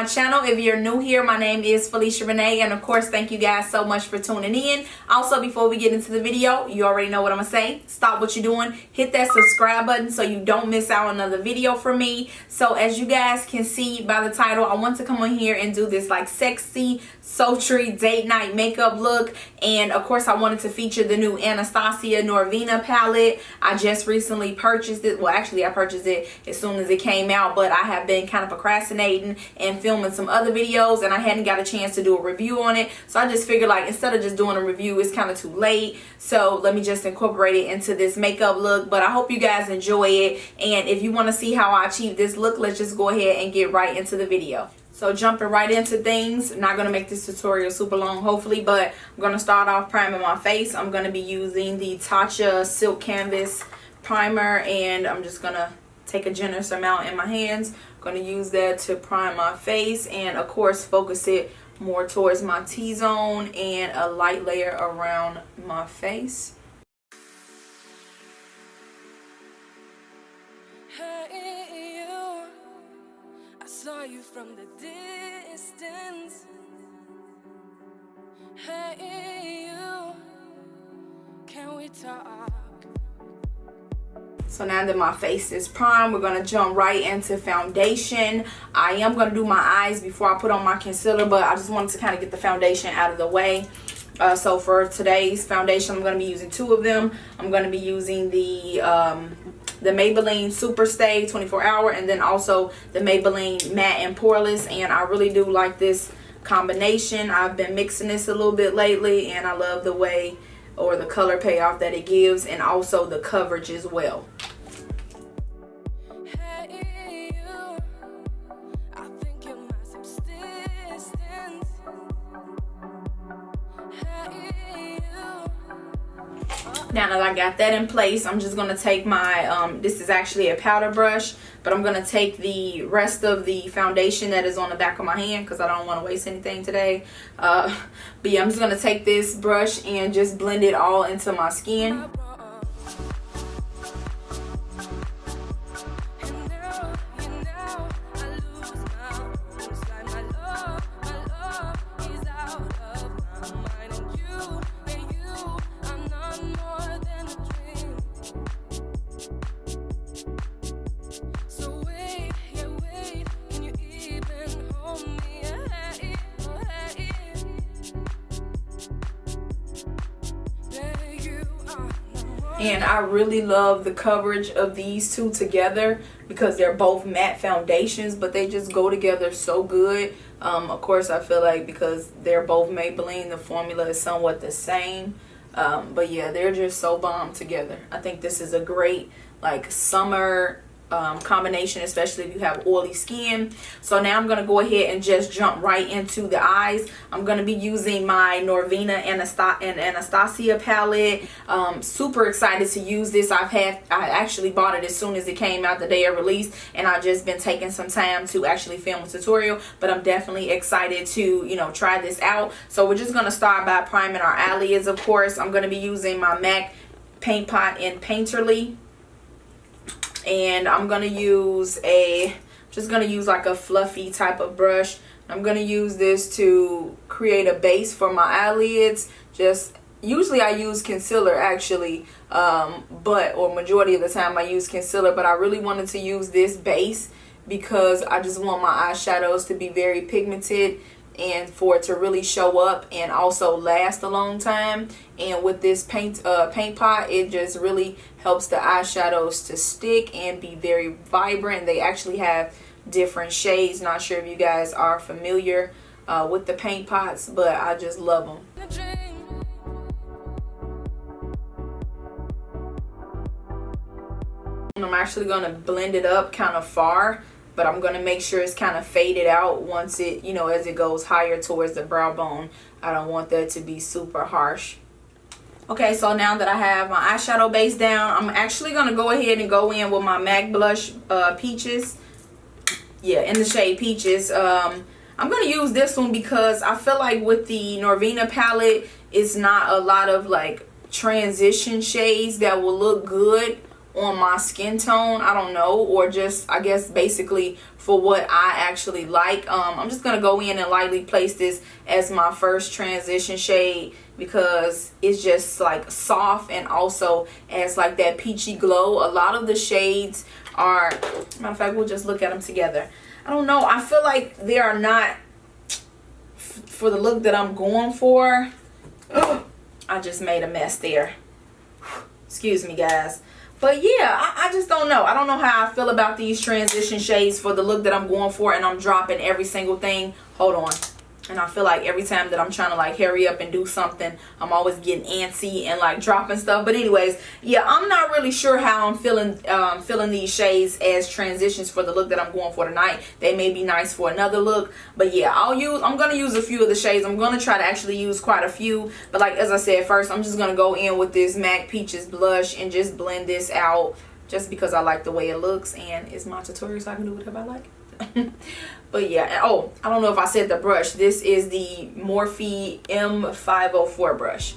my channel. If you're new here, my name is Felicia Renee, and of course, thank you guys so much for tuning in. Also, before we get into the video, you already know what I'm gonna say. Stop what you're doing, hit that subscribe button so you don't miss out on another video from me. So as you guys can see by the title, I want to come on here and do this like sexy, sultry date night makeup look. And of course, I wanted to feature the new Anastasia Norvina palette. I just recently purchased it. Well, actually I purchased it as soon as it came out, but I have been kind of procrastinating and filming some other videos, and I hadn't got a chance to do a review on it. So I just figured, like, instead of just doing a review, it's kind of too late, so let me just incorporate it into this makeup look. But I hope you guys enjoy it, and if you want to see how I achieve this look, let's just go ahead and get right into the video. So jumping right into things, not going to make this tutorial super long hopefully, but I'm going to start off priming my face. I'm going to be using the Tatcha Silk Canvas primer, and I'm just going to take a generous amount in my hands. I'm going to use that to prime my face, and of course focus it more towards my T-zone and a light layer around my face. Hey you, I saw you from the distance. Hey you, can we talk? So now that my face is primed, we're going to jump right into foundation. I am going to do my eyes before I put on my concealer, but I just wanted to kind of get the foundation out of the way. So for today's foundation, I'm going to be using two of them. I'm going to be using the Maybelline Super Stay 24 Hour, and then also the Maybelline Matte and Poreless. And I really do like this combination. I've been mixing this a little bit lately, and I love the way, or the color payoff that it gives, and also the coverage as well. Now that I got that in place, I'm just going to take my, this is actually a powder brush, but I'm going to take the rest of the foundation that is on the back of my hand because I don't want to waste anything today. But yeah, I'm just going to take this brush and just blend it all into my skin. And I really love the coverage of these two together because they're both matte foundations, but they just go together so good. Of course, I feel like because they're both Maybelline, the formula is somewhat the same. But yeah, they're just so bomb together. I think this is a great like summer combination, especially if you have oily skin. So now I'm going to go ahead and just jump right into the eyes. I'm going to be using my Norvina and Anastasia palette. Super excited to use this. I actually bought it as soon as it came out the day of release, and I've just been taking some time to actually film a tutorial, but I'm definitely excited to, you know, try this out. So we're just going to start by priming our eyelids. Of course, I'm going to be using my MAC Paint Pot in Painterly. And I'm gonna use like a fluffy type of brush. I'm gonna use this to create a base for my eyelids. Just usually I use concealer actually, or majority of the time I use concealer, but I really wanted to use this base because I just want my eyeshadows to be very pigmented and for it to really show up and also last a long time. And with this paint pot, it just really helps the eyeshadows to stick and be very vibrant. They actually have different shades. Not sure if you guys are familiar with the paint pots, but I just love them. I'm actually going to blend it up kind of far, but I'm going to make sure it's kind of faded out once it, you know, as it goes higher towards the brow bone. I don't want that to be super harsh. Okay, so now that I have my eyeshadow base down, I'm actually going to go ahead and go in with my MAC blush Peaches. Yeah, in the shade Peaches. I'm going to use this one because I feel like with the Norvina palette, it's not a lot of like transition shades that will look good on my skin tone, I don't know, or just I guess basically for what I actually like. I'm just gonna go in and lightly place this as my first transition shade because it's just like soft and also has like that peachy glow. A lot of the shades are, matter of fact, we'll just look at them together. I don't know, I feel like they are not for the look that I'm going for. Ugh, I just made a mess there. Excuse me, guys. But yeah, I just don't know. I don't know how I feel about these transition shades for the look that I'm going for, and I'm dropping every single thing. Hold on. And I feel like every time that I'm trying to like hurry up and do something, I'm always getting antsy and like dropping stuff. But anyways, yeah, I'm not really sure how I'm feeling these shades as transitions for the look that I'm going for tonight. They may be nice for another look, but yeah, I'm gonna use a few of the shades. I'm gonna try to actually use quite a few, but like as I said, first I'm just gonna go in with this MAC Peaches blush and just blend this out just because I like the way it looks, and it's my tutorial, so I can do whatever I like. But yeah, oh, I don't know if I said the brush. This is the Morphe M504 brush.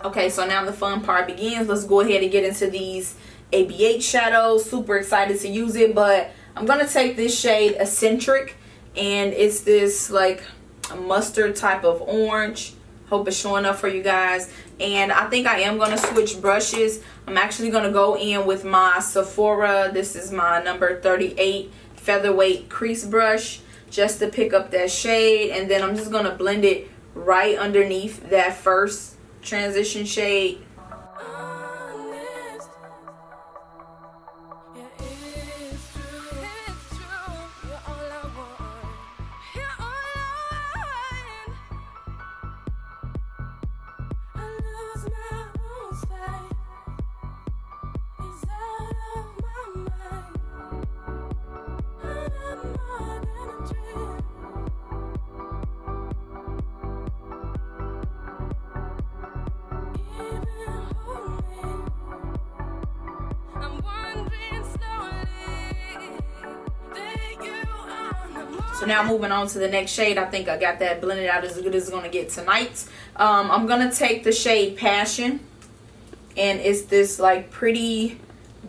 Okay, so now the fun part begins. Let's go ahead and get into these ABH shadows. Super excited to use it, but I'm gonna take this shade Eccentric, and it's this like a mustard type of orange. Hope it's showing up for you guys. And I think I am gonna switch brushes. I'm actually gonna go in with my Sephora. This is my number 38 featherweight crease brush just to pick up that shade, and then I'm just gonna blend it right underneath that first transition shade. So now moving on to the next shade. I think I got that blended out as good as it's going to get tonight. I'm going to take the shade Passion. And it's this like pretty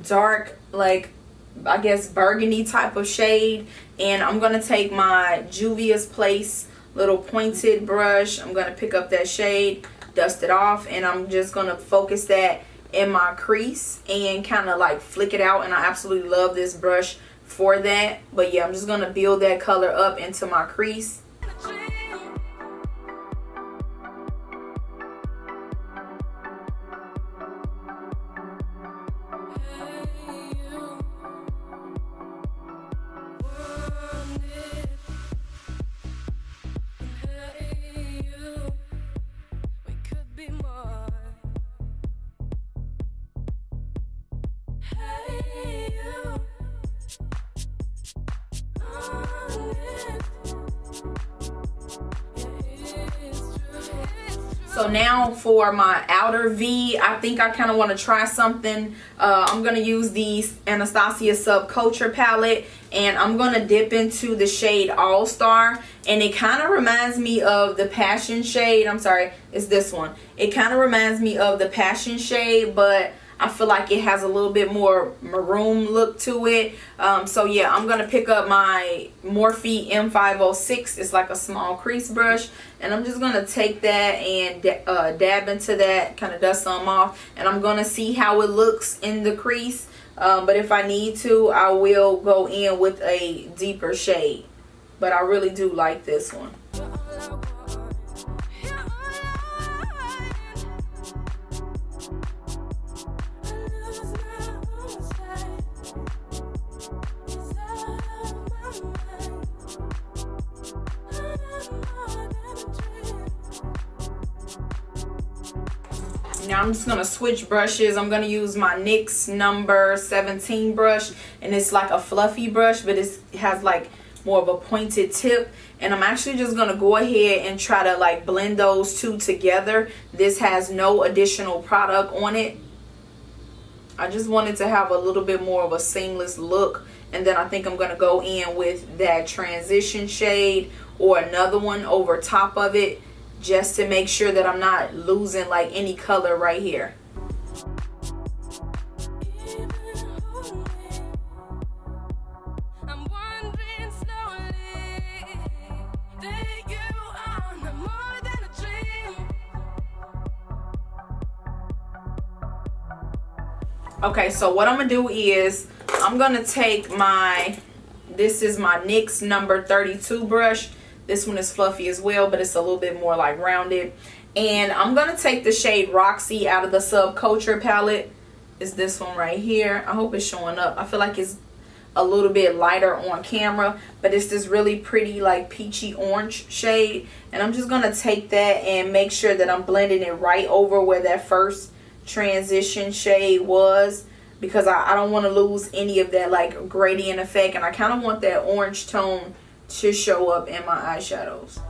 dark, like I guess burgundy type of shade. And I'm going to take my Juvia's Place little pointed brush. I'm going to pick up that shade, dust it off. And I'm just going to focus that in my crease and kind of like flick it out. And I absolutely love this brush for that. But yeah, I'm just gonna build that color up into my crease. So now for my outer V, I think I kind of want to try something. I'm going to use the Anastasia Subculture palette, and I'm going to dip into the shade All Star. And it kind of reminds me of the Passion shade. I'm sorry, it's this one. It kind of reminds me of the Passion shade, but I feel like it has a little bit more maroon look to it. So yeah, I'm going to pick up my Morphe M506. It's like a small crease brush. And I'm just going to take that and dab into that, kind of dust some off. And I'm going to see how it looks in the crease. But if I need to, I will go in with a deeper shade. But I really do like this one. Now I'm just going to switch brushes. I'm going to use my NYX number 17 brush. And it's like a fluffy brush, but it has like more of a pointed tip. And I'm actually just going to go ahead and try to like blend those two together. This has no additional product on it. I just wanted to have a little bit more of a seamless look. And then I think I'm going to go in with that transition shade or another one over top of it, just to make sure that I'm not losing like any color right here. Okay, so what I'm gonna do is I'm gonna take this is my NYX number 32 brush. This one is fluffy as well, but it's a little bit more like rounded. And I'm gonna take the shade Roxy out of the Subculture palette. Is this one right here. I hope it's showing up. I feel like it's a little bit lighter on camera, but it's this really pretty like peachy orange shade. And I'm just gonna take that and make sure that I'm blending it right over where that first transition shade was, because I don't want to lose any of that like gradient effect, and I kind of want that orange tone to show up in my eyeshadows.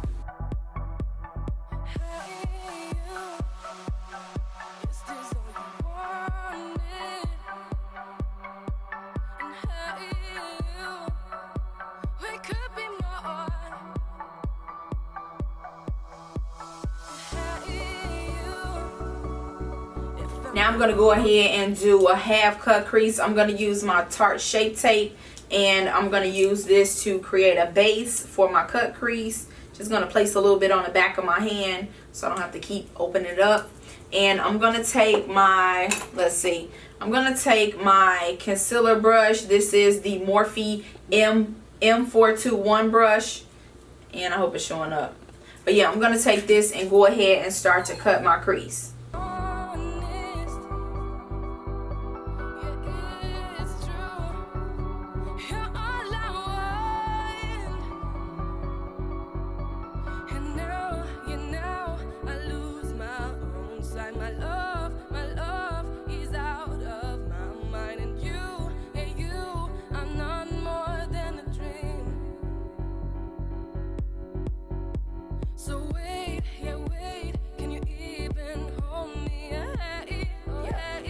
Now I'm going to go ahead and do a half cut crease. I'm going to use my Tarte Shape Tape, and I'm going to use this to create a base for my cut crease. Just going to place a little bit on the back of my hand so I don't have to keep opening it up. And I'm going to take my, I'm going to take my concealer brush. This is the Morphe M421 brush, and I hope it's showing up. But yeah, I'm going to take this and go ahead and start to cut my crease.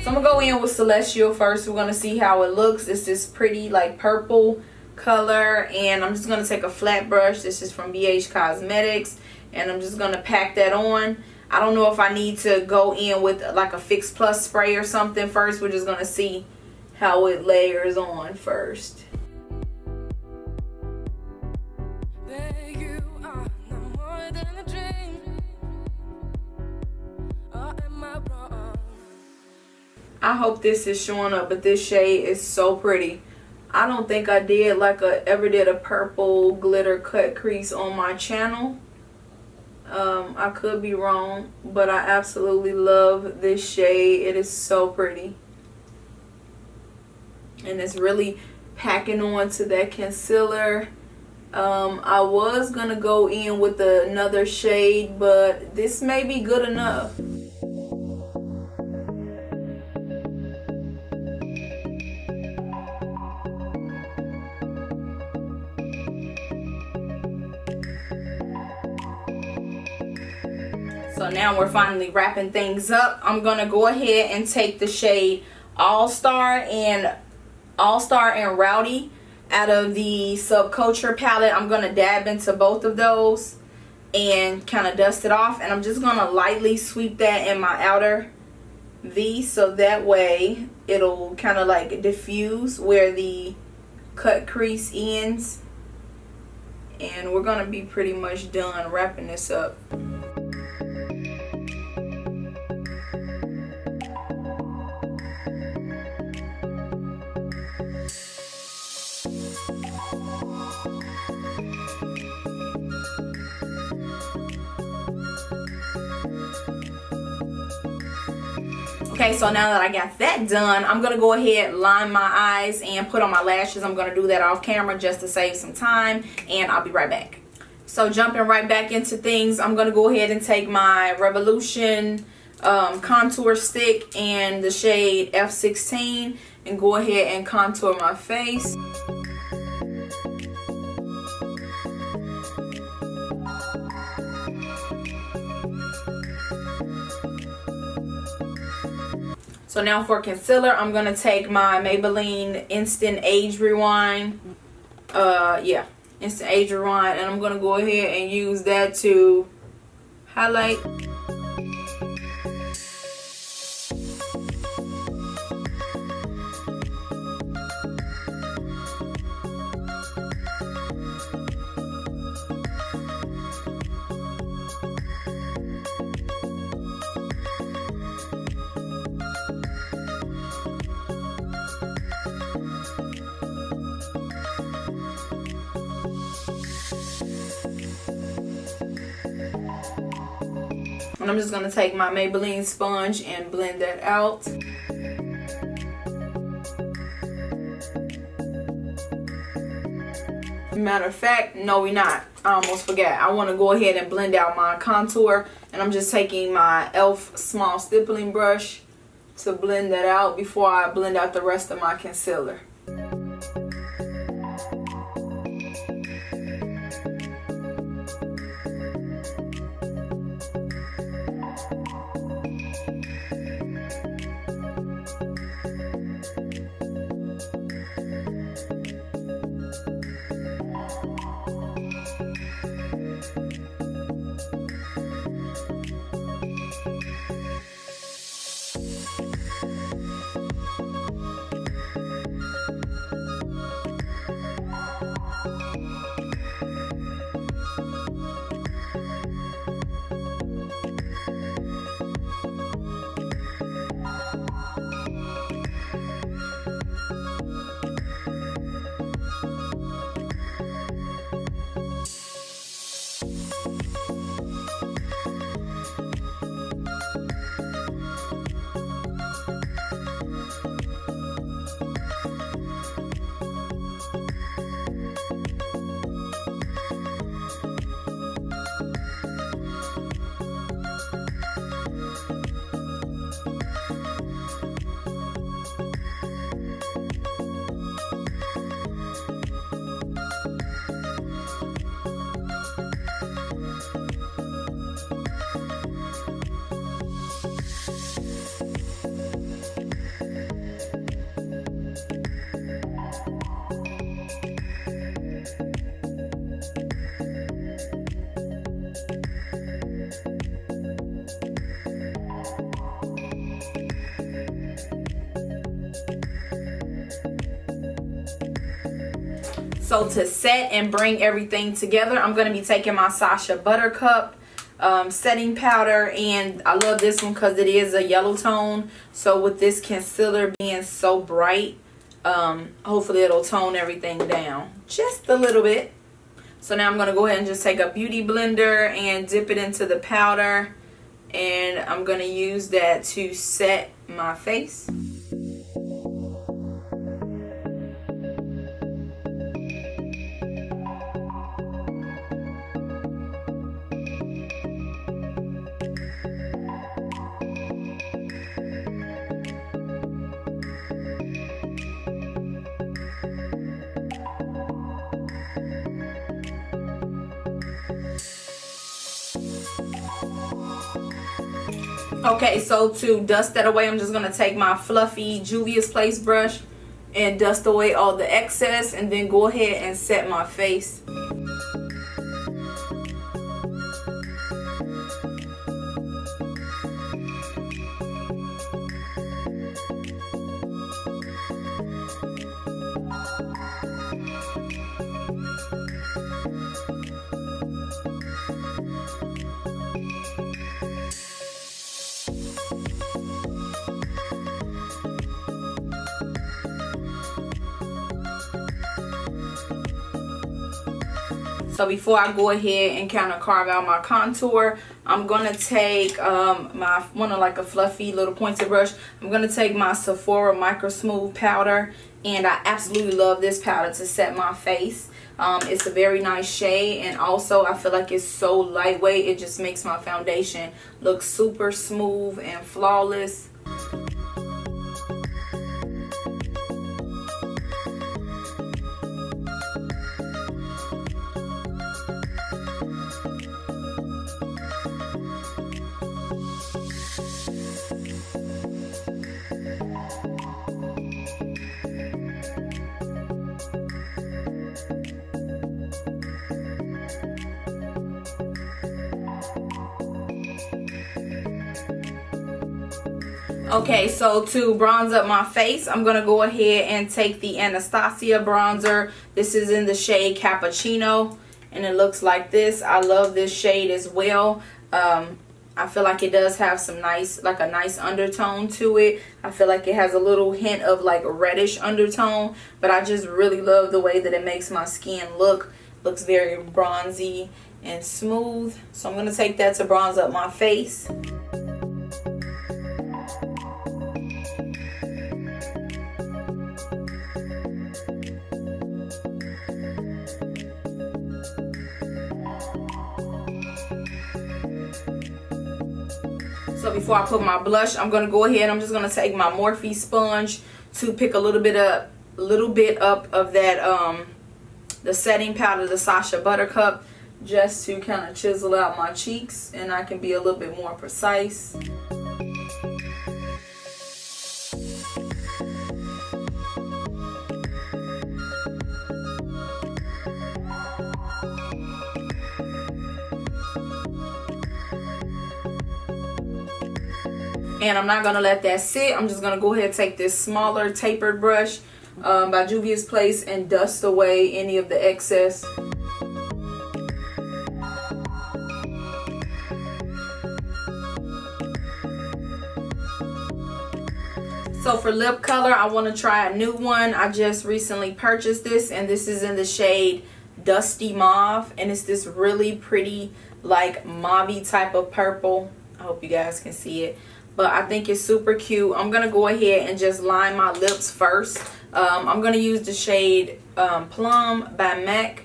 So I'm gonna go in with Celestial first. We're gonna see how it looks. It's this pretty like purple color, and I'm just gonna take a flat brush. This is from BH Cosmetics, and I'm just gonna pack that on. I don't know if I need to go in with like a Fix Plus spray or something first. We're just gonna see how it layers on first. I hope this is showing up, but this shade is so pretty. I don't think I did like ever did a purple glitter cut crease on my channel. I could be wrong, but I absolutely love this shade. It is so pretty, and it's really packing on to that concealer. I was gonna go in with another shade, but this may be good enough. So now we're finally wrapping things up. I'm gonna go ahead and take the shade All Star and Rowdy out of the Subculture palette. I'm gonna dab into both of those and kind of dust it off, and I'm just gonna lightly sweep that in my outer V, so that way it'll kind of like diffuse where the cut crease ends, and we're gonna be pretty much done wrapping this up. Okay, so now that I got that done, I'm going to go ahead, line my eyes, and put on my lashes. I'm going to do that off camera just to save some time, and I'll be right back. So jumping right back into things, I'm going to go ahead and take my Revolution contour stick and the shade F16 and go ahead and contour my face. So now for concealer, I'm going to take my Maybelline Instant Age Rewind. Instant Age Rewind. And I'm going to go ahead and use that to highlight. And I'm just going to take my Maybelline sponge and blend that out. Matter of fact, no, we're not. I almost forgot. I want to go ahead and blend out my contour. And I'm just taking my e.l.f. small stippling brush to blend that out before I blend out the rest of my concealer. So to set and bring everything together, I'm going to be taking my Sacha Buttercup setting powder, and I love this one because it is a yellow tone. So with this concealer being so bright, hopefully it'll tone everything down just a little bit. So now I'm going to go ahead and just take a beauty blender and dip it into the powder, and I'm going to use that to set my face. Okay, so to dust that away, I'm just going to take my fluffy Juvia's Place brush and dust away all the excess, and then go ahead and set my face. So before I go ahead and kind of carve out my contour, I'm going to take like a fluffy little pointed brush. I'm going to take my Sephora Micro Smooth powder, and I absolutely love this powder to set my face. It's a very nice shade, and also I feel like it's so lightweight. It just makes my foundation look super smooth and flawless. Okay, so to bronze up my face, I'm going to go ahead and take the Anastasia bronzer. This is in the shade Cappuccino, and it looks like this. I love this shade as well. I feel like it does have some nice, like a nice undertone to it. I feel like it has a little hint of like a reddish undertone, but I just really love the way that it makes my skin look. Looks very bronzy and smooth. So I'm going to take that to bronze up my face. So before I put my blush, I'm gonna go ahead. I'm just gonna take my Morphe sponge to pick a little bit up of that the setting powder, the Sacha Buttercup, just to kind of chisel out my cheeks, and I can be a little bit more precise. And I'm not going to let that sit. I'm just going to go ahead and take this smaller tapered brush by Juvia's Place and dust away any of the excess. So for lip color, I want to try a new one. I just recently purchased this, and this is in the shade Dusty Mauve, and it's this really pretty like mauve-y type of purple. I hope you guys can see it, but I think it's super cute. I'm gonna go ahead and just line my lips first. I'm gonna use the shade Plum by MAC.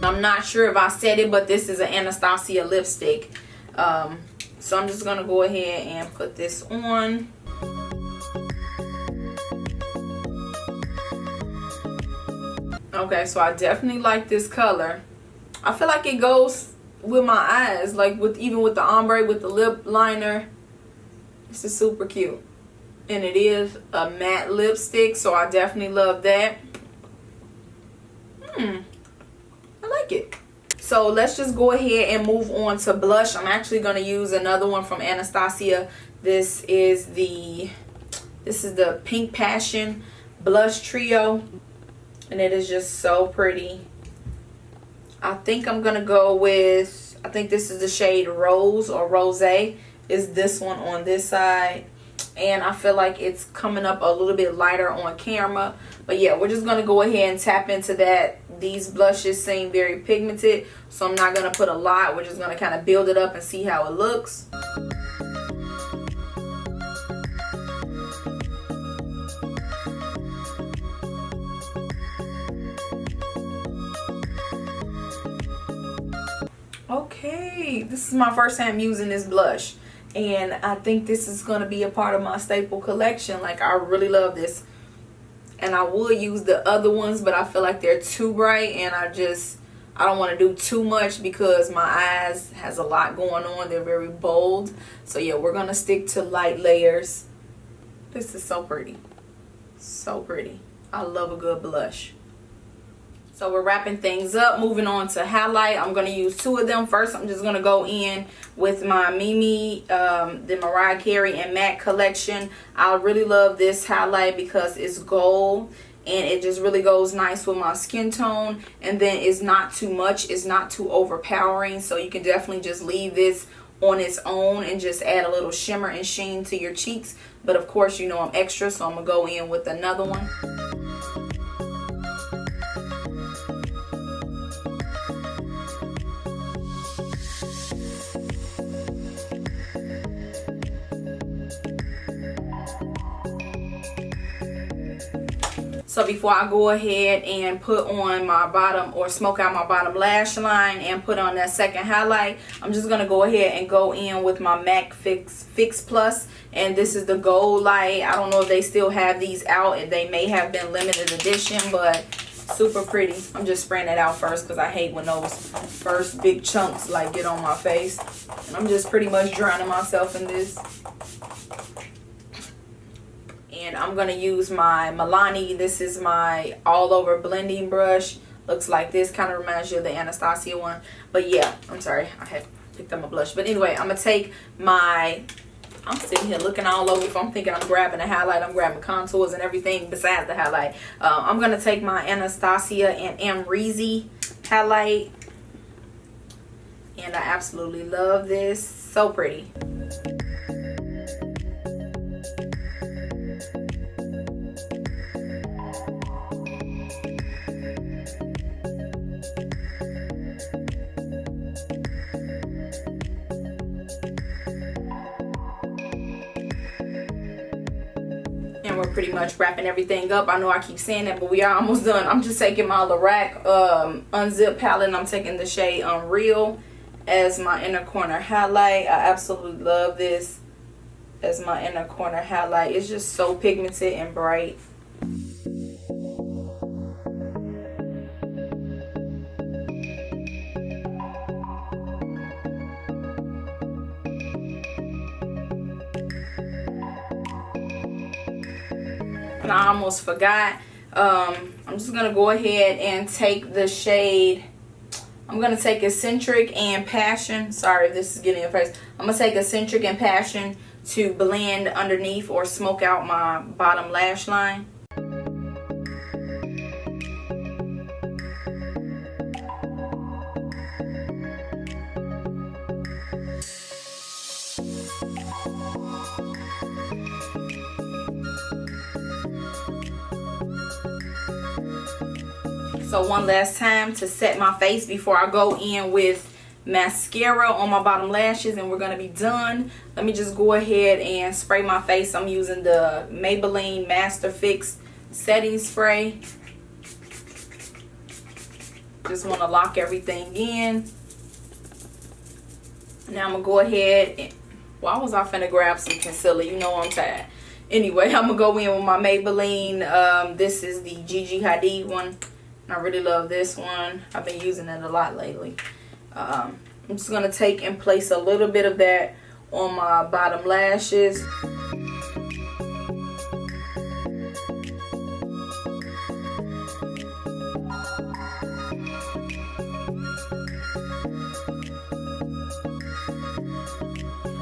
I'm not sure if I said it, but this is an Anastasia lipstick. So I'm just gonna go ahead and put this on. Okay, so I definitely like this color. I feel like it goes with my eyes, like even with the ombre, with the lip liner. This is super cute. And it is a matte lipstick, so I definitely love that. I like it. So let's just go ahead and move on to blush. I'm actually going to use another one from Anastasia. This is the Pink Passion Blush Trio. And it is just so pretty. I think I'm going to go with, I think this is the shade Rose or Rosé. Is this one on this side. And I feel like it's coming up a little bit lighter on camera. But yeah, we're just going to go ahead and tap into that. These blushes seem very pigmented, so I'm not going to put a lot. We're just going to kind of build it up and see how it looks. Okay, this is my first time using this blush, and I think this is going to be a part of my staple collection. Like, I really love this, and I would use the other ones, but I feel like they're too bright, and I don't want to do too much because my eyes has a lot going on. They're very bold. So yeah, we're going to stick to light layers. This is so pretty. So pretty. I love a good blush. So we're wrapping things up, moving on to highlight. I'm going to use two of them. First, I'm just going to go in with my Mimi, the Mariah Carey and MAC collection. I really love this highlight because it's gold and it just really goes nice with my skin tone. And then it's not too much, it's not too overpowering. So you can definitely just leave this on its own and just add a little shimmer and sheen to your cheeks. But of course, you know I'm extra, so I'm going to go in with another one. So before I go ahead and put on my bottom or smoke out my bottom lash line and put on that second highlight, I'm just going to go ahead and go in with my MAC Fix Plus. And this is the gold light. I don't know if they still have these out. They may have been limited edition, but super pretty. I'm just spraying it out first because I hate when those first big chunks like get on my face. And I'm just pretty much drowning myself in this. And I'm going to use my Milani. This is my all over blending brush. Looks like this. Kind of reminds you of the Anastasia one. But yeah, I'm sorry. I had picked up my blush. But anyway, I'm going to take my... I'm sitting here looking all over. If I'm thinking I'm grabbing a highlight, I'm grabbing contours and everything besides the highlight. I'm going to take my Anastasia and Amrezy highlight. And I absolutely love this. So pretty. And we're pretty much wrapping everything up. I know I keep saying that, but we are almost done. I'm just taking my Lorac Unzip palette, and I'm taking the shade Unreal as my inner corner highlight. I absolutely love this as my inner corner highlight. It's just so pigmented and bright. And I almost forgot. I'm just gonna go ahead and take the shade. I'm gonna take Eccentric and Passion. Sorry if this is getting in your face. I'm gonna take Eccentric and Passion to blend underneath or smoke out my bottom lash line. So one last time to set my face before I go in with mascara on my bottom lashes, and we're going to be done. Let me just go ahead and spray my face. I'm using the Maybelline Master Fix setting spray. Just want to lock everything in. Now I'm going to go ahead and... Why was I finna grab some concealer? You know I'm tired. Anyway, I'm going to go in with my Maybelline. This is the Gigi Hadid one. I really love this one. I've been using it a lot lately. I'm just going to take and place a little bit of that on my bottom lashes.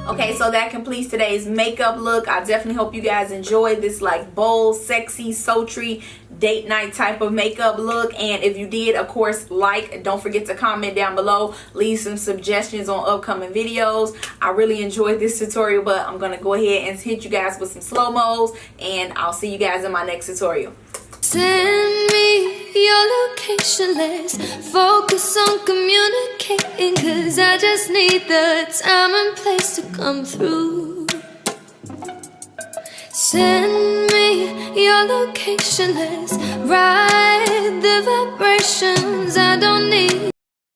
Okay, so that completes today's makeup look. I definitely hope you guys enjoyed this like bold, sexy, sultry date night type of makeup look. And if you did, of course, like, don't forget to comment down below, leave some suggestions on upcoming videos. I really enjoyed this tutorial, but I'm gonna go ahead and hit you guys with some slow-mos, and I'll see you guys in my next tutorial. Send me your location, let's focus on communicating, 'cause I just need the time and place to come through. Send me your location, let's ride the vibrations. I don't need